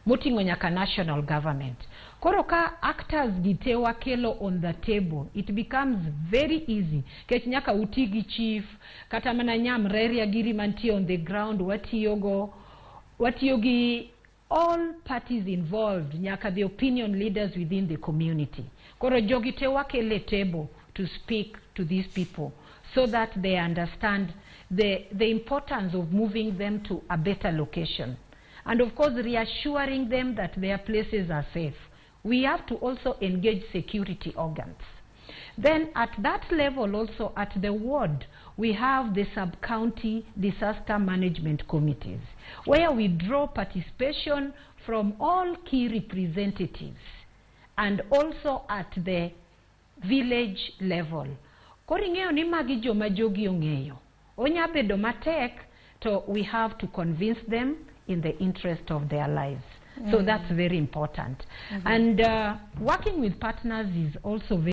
moting'o nyaka national government. Koro ka actors gitewa kelo on the table, it becomes very easy. Kech nyaka uti gi chief, kata mana nyamrerwa giri mantie on the ground, watiyo gi all parties involved, nyaka the opinion leaders within the community. Koro jogitewa kele table to speak to these people so that they understand the importance of moving them to a better location. And of course, reassuring them that their places are safe. We have to also engage security organs. Then at that level also, at the ward, we have the sub-county disaster management committees, where we draw participation from all key representatives, and also at the village level. Koringeo ni magi joma jogi ong'eyo. Onya bedo matek, so we have to convince them in the interest of their lives. So that's very important. And working with partners is also very